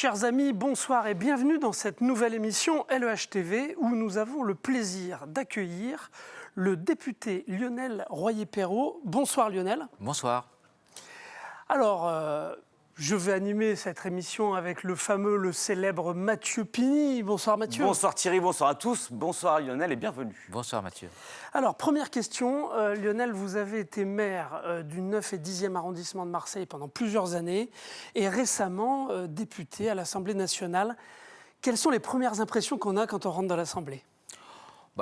Chers amis, bonsoir et bienvenue dans cette nouvelle émission LEH TV où nous avons le plaisir d'accueillir le député Lionel Royer-Perrault. Bonsoir Lionel. Bonsoir. Alors, je vais animer cette émission avec le célèbre Mathieu Pini. Bonsoir Mathieu. Bonsoir Thierry, bonsoir à tous. Bonsoir Lionel et bienvenue. Bonsoir Mathieu. Alors, première question. Lionel, vous avez été maire du 9 et 10e arrondissement de Marseille pendant plusieurs années et récemment député à l'Assemblée nationale. Quelles sont les premières impressions qu'on a quand on rentre dans l'Assemblée ?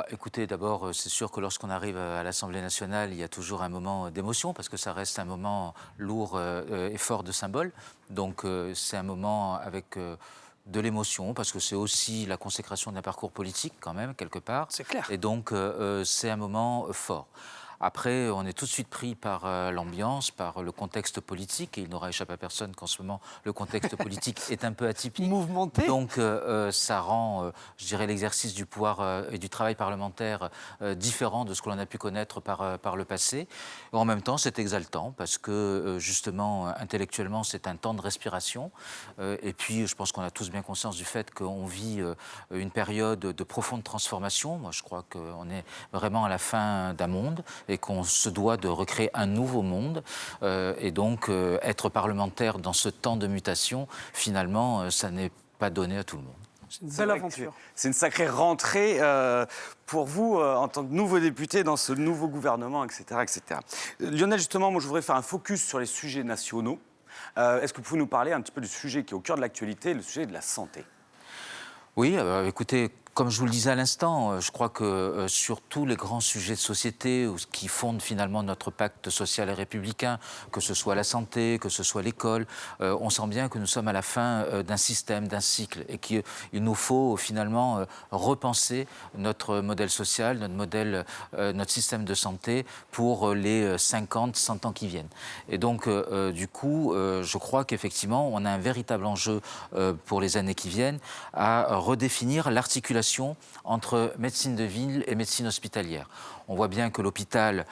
Écoutez, d'abord, c'est sûr que lorsqu'on arrive à l'Assemblée nationale, il y a toujours un moment d'émotion parce que ça reste un moment lourd et fort de symboles. Donc, c'est un moment avec de l'émotion parce que c'est aussi la consécration d'un parcours politique quand même, quelque part. C'est clair. Et donc, c'est un moment fort. Après, on est tout de suite pris par l'ambiance, par le contexte politique, et il n'aura échappé à personne qu'en ce moment, le contexte politique est un peu atypique. Mouvementé. Donc, ça rend, je dirais, l'exercice du pouvoir et du travail parlementaire différent de ce que l'on a pu connaître par le passé. Et en même temps, c'est exaltant, parce que, justement, intellectuellement, c'est un temps de respiration. Et puis, je pense qu'on a tous bien conscience du fait qu'on vit une période de profonde transformation. Moi, je crois qu'on est vraiment à la fin d'un monde, et qu'on se doit de recréer un nouveau monde. Et donc, être parlementaire dans ce temps de mutation, finalement, ça n'est pas donné à tout le monde. C'est une belle aventure. C'est une sacrée rentrée pour vous en tant que nouveau député dans ce nouveau gouvernement, etc. etc. Lionel, justement, moi je voudrais faire un focus sur les sujets nationaux. Est-ce que vous pouvez nous parler un petit peu du sujet qui est au cœur de l'actualité, le sujet de la santé ? Oui, écoutez, comme je vous le disais à l'instant, je crois que sur tous les grands sujets de société qui fondent finalement notre pacte social et républicain, que ce soit la santé, que ce soit l'école, on sent bien que nous sommes à la fin d'un système, d'un cycle, et qu'il nous faut finalement repenser notre modèle social, notre système de santé pour les 50, 100 ans qui viennent. Et donc, du coup, je crois qu'effectivement, on a un véritable enjeu pour les années qui viennent à redéfinir l'articulation entre médecine de ville et médecine hospitalière. On voit bien que l'hôpital,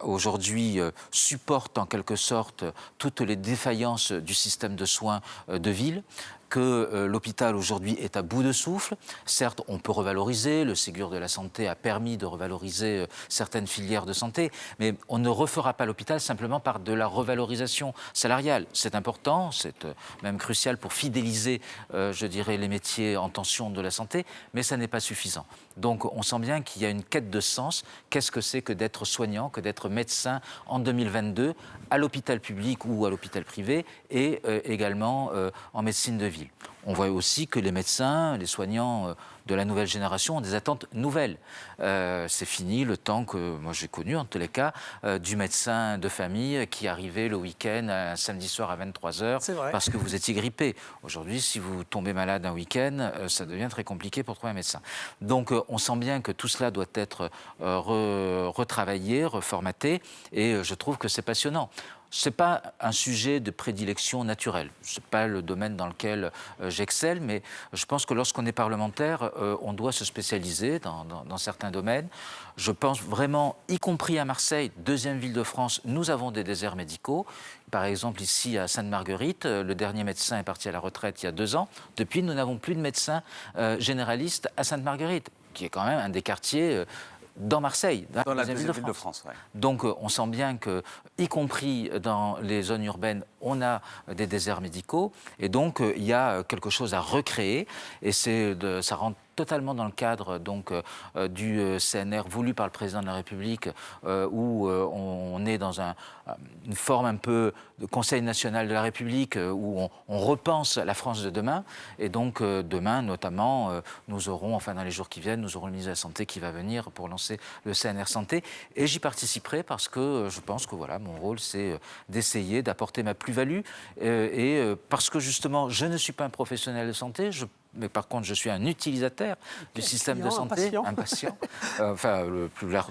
aujourd'hui, supporte en quelque sorte toutes les défaillances du système de soins de ville, que l'hôpital aujourd'hui est à bout de souffle. Certes, on peut revaloriser, le Ségur de la santé a permis de revaloriser certaines filières de santé, mais on ne refera pas l'hôpital simplement par de la revalorisation salariale. C'est important, c'est même crucial pour fidéliser, je dirais, les métiers en tension de la santé, mais ça n'est pas suffisant. Donc on sent bien qu'il y a une quête de sens. Qu'est-ce que c'est que d'être soignant, que d'être médecin en 2022 à l'hôpital public ou à l'hôpital privé et également en médecine de ville. On voit aussi que les médecins, les soignants de la nouvelle génération ont des attentes nouvelles. C'est fini le temps que moi j'ai connu, en tous les cas, du médecin de famille qui arrivait le week-end, un samedi soir à 23h, parce que vous étiez grippé. Aujourd'hui, si vous tombez malade un week-end, ça devient très compliqué pour trouver un médecin. Donc on sent bien que tout cela doit être retravaillé, reformaté, et je trouve que c'est passionnant. Ce n'est pas un sujet de prédilection naturelle. Ce n'est pas le domaine dans lequel j'excelle, mais je pense que lorsqu'on est parlementaire, on doit se spécialiser dans certains domaines. Je pense vraiment, y compris à Marseille, deuxième ville de France, nous avons des déserts médicaux. Par exemple, ici à Sainte-Marguerite, le dernier médecin est parti à la retraite il y a 2 ans. Depuis, nous n'avons plus de médecin généraliste à Sainte-Marguerite, qui est quand même un des quartiers dans Marseille, dans la deuxième ville de France. Ouais. Donc on sent bien que, y compris dans les zones urbaines, on a des déserts médicaux, et donc il y a quelque chose à recréer, et ça rentre totalement dans le cadre donc, du CNR voulu par le président de la République, où on est dans une forme un peu de Conseil national de la République, où on repense la France de demain. Et donc demain, notamment, nous aurons, enfin dans les jours qui viennent, nous aurons le ministre de la Santé qui va venir pour lancer le CNR Santé. Et j'y participerai parce que je pense que voilà, mon rôle, c'est d'essayer d'apporter ma plus-value. Et parce que justement, je ne suis pas un professionnel de santé, mais par contre, je suis un utilisateur du système de santé, un patient, enfin, le plus tard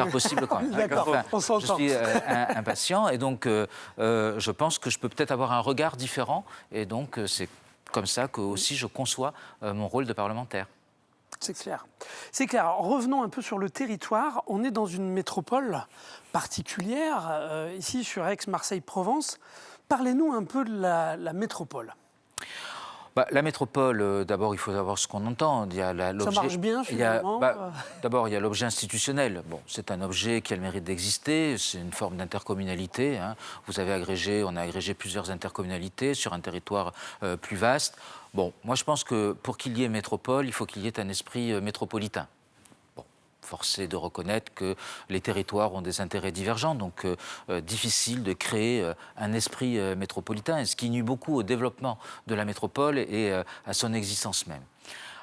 possible quand même. D'accord, enfin, on s'entend. Je suis un patient, et donc je pense que je peux peut-être avoir un regard différent, et donc c'est comme ça que aussi je conçois mon rôle de parlementaire. C'est clair. C'est clair. Alors, revenons un peu sur le territoire. On est dans une métropole particulière, ici sur Aix-Marseille-Provence. Parlez-nous un peu de la métropole. La métropole, d'abord, il faut savoir ce qu'on entend. Il y a Ça marche bien, finalement. D'abord, il y a l'objet institutionnel. Bon, c'est un objet qui a le mérite d'exister. C'est une forme d'intercommunalité. Hein. On a agrégé plusieurs intercommunalités sur un territoire plus vaste. Bon, moi, je pense que pour qu'il y ait métropole, il faut qu'il y ait un esprit métropolitain. Force est de reconnaître que les territoires ont des intérêts divergents, donc difficile de créer un esprit métropolitain, ce qui nuit beaucoup au développement de la métropole et à son existence même.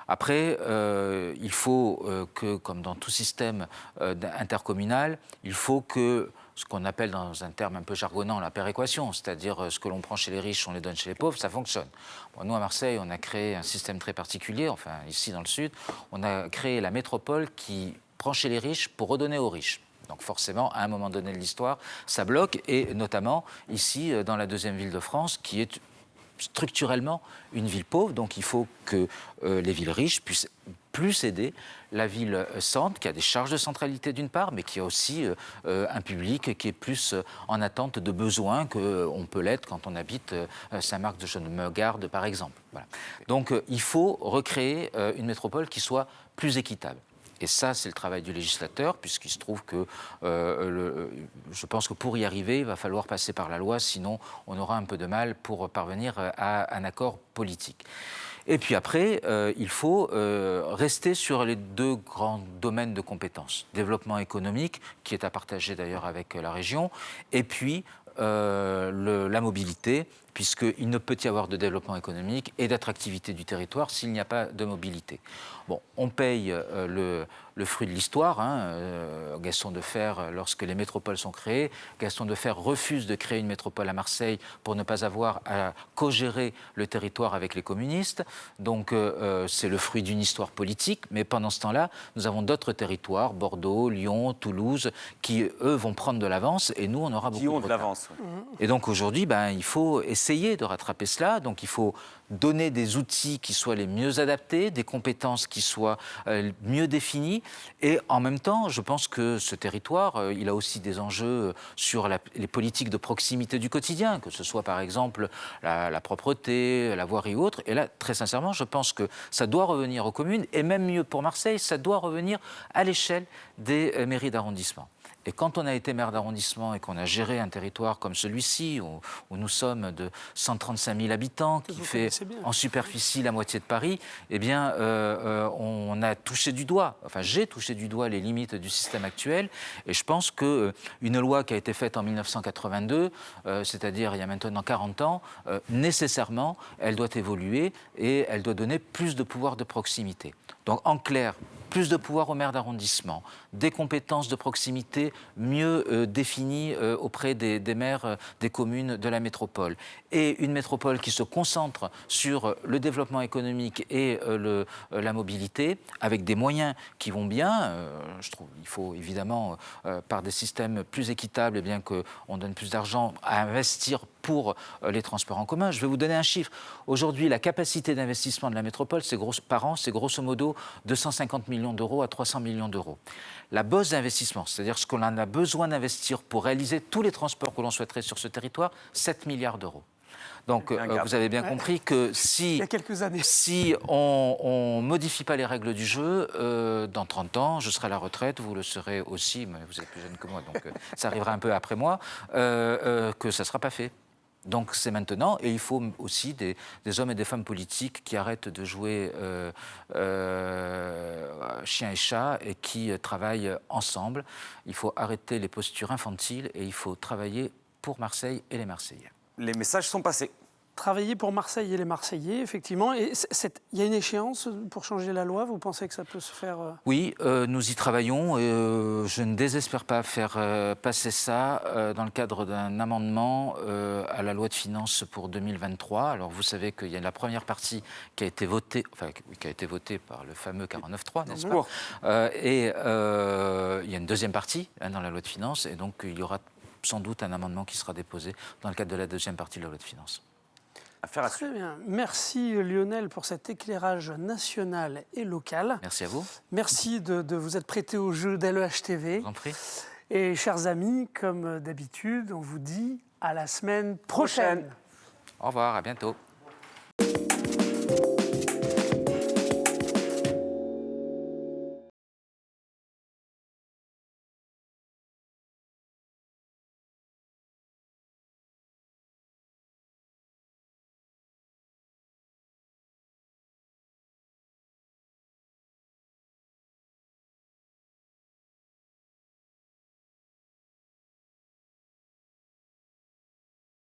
Après, il faut que, comme dans tout système intercommunal, il faut que ce qu'on appelle dans un terme un peu jargonnant la péréquation, c'est-à-dire ce que l'on prend chez les riches, on les donne chez les pauvres, ça fonctionne. Bon, nous, à Marseille, on a créé un système très particulier, enfin ici dans le Sud, on a créé la métropole qui prend chez les riches pour redonner aux riches. Donc forcément, à un moment donné de l'histoire, ça bloque, et notamment ici, dans la deuxième ville de France, qui est structurellement une ville pauvre. Donc il faut que les villes riches puissent plus aider la ville centre, qui a des charges de centralité d'une part, mais qui a aussi un public qui est plus en attente de besoins qu'on peut l'être quand on habite Saint-Marc de Jeanne-Megarde, par exemple. Voilà. Donc il faut recréer une métropole qui soit plus équitable. Et ça, c'est le travail du législateur, puisqu'il se trouve que je pense que pour y arriver, il va falloir passer par la loi, sinon on aura un peu de mal pour parvenir à un accord politique. Et puis après, il faut rester sur les deux grands domaines de compétences. Développement économique, qui est à partager d'ailleurs avec la région, et puis la mobilité, puisqu'il ne peut y avoir de développement économique et d'attractivité du territoire s'il n'y a pas de mobilité. Bon, on paye le fruit de l'histoire. Gaston Defferre, lorsque les métropoles sont créées, Gaston Defferre refuse de créer une métropole à Marseille pour ne pas avoir à co-gérer le territoire avec les communistes. Donc c'est le fruit d'une histoire politique, mais pendant ce temps-là, nous avons d'autres territoires, Bordeaux, Lyon, Toulouse, qui, eux, vont prendre de l'avance, et nous, on aura beaucoup de retard. l'avance. Ouais. Et donc aujourd'hui, il faut essayer de rattraper cela. Donc il faut donner des outils qui soient les mieux adaptés, des compétences qui soient mieux définies. Et en même temps, je pense que ce territoire, il a aussi des enjeux sur les politiques de proximité du quotidien, que ce soit par exemple la propreté, la voirie ou autre. Et là, très sincèrement, je pense que ça doit revenir aux communes, et même mieux pour Marseille, ça doit revenir à l'échelle des mairies d'arrondissement. Et quand on a été maire d'arrondissement et qu'on a géré un territoire comme celui-ci, où nous sommes de 135 000 habitants, qui fait en superficie la moitié de Paris, eh bien, on a touché du doigt, enfin j'ai touché du doigt les limites du système actuel. Et je pense qu'une loi qui a été faite en 1982, c'est-à-dire il y a maintenant 40 ans, nécessairement, elle doit évoluer et elle doit donner plus de pouvoir de proximité. Donc en clair, plus de pouvoir aux maires d'arrondissement, des compétences de proximité mieux définies auprès des maires des communes de la métropole, et une métropole qui se concentre sur le développement économique et la mobilité, avec des moyens qui vont bien. Je trouve qu'il faut évidemment, par des systèmes plus équitables, et bien qu'on donne plus d'argent à investir pour les transports en commun. Je vais vous donner un chiffre. Aujourd'hui, la capacité d'investissement de la métropole, par an, c'est grosso modo 250 millions d'euros à 300 millions d'euros. La bosse d'investissement, c'est-à-dire ce qu'on a besoin d'investir pour réaliser tous les transports que l'on souhaiterait sur ce territoire, 7 milliards d'euros. Donc, vous avez bien compris que si on ne modifie pas les règles du jeu, dans 30 ans, je serai à la retraite, vous le serez aussi, mais vous êtes plus jeune que moi, donc ça arrivera un peu après moi, que ça ne sera pas fait. Donc c'est maintenant, et il faut aussi des hommes et des femmes politiques qui arrêtent de jouer chien et chat et qui travaillent ensemble. Il faut arrêter les postures infantiles et il faut travailler pour Marseille et les Marseillais. Les messages sont passés. Travailler pour Marseille et les Marseillais, effectivement. Et il y a une échéance pour changer la loi? Vous pensez que ça peut se faire? Oui, nous y travaillons. Je ne désespère pas faire passer ça dans le cadre d'un amendement à la loi de finances pour 2023. Alors vous savez qu'il y a la première partie qui a été votée, par le fameux 49.3, n'est-ce pas? Et il y a une deuxième partie dans la loi de finances, et donc il y aura sans doute un amendement qui sera déposé dans le cadre de la deuxième partie de la loi de finances. Très bien. Merci Lionel pour cet éclairage national et local. Merci à vous. Merci de vous être prêté au jeu d'LEH-TV. Je vous en prie. Et chers amis, comme d'habitude, on vous dit à la semaine prochaine. Au revoir, à bientôt.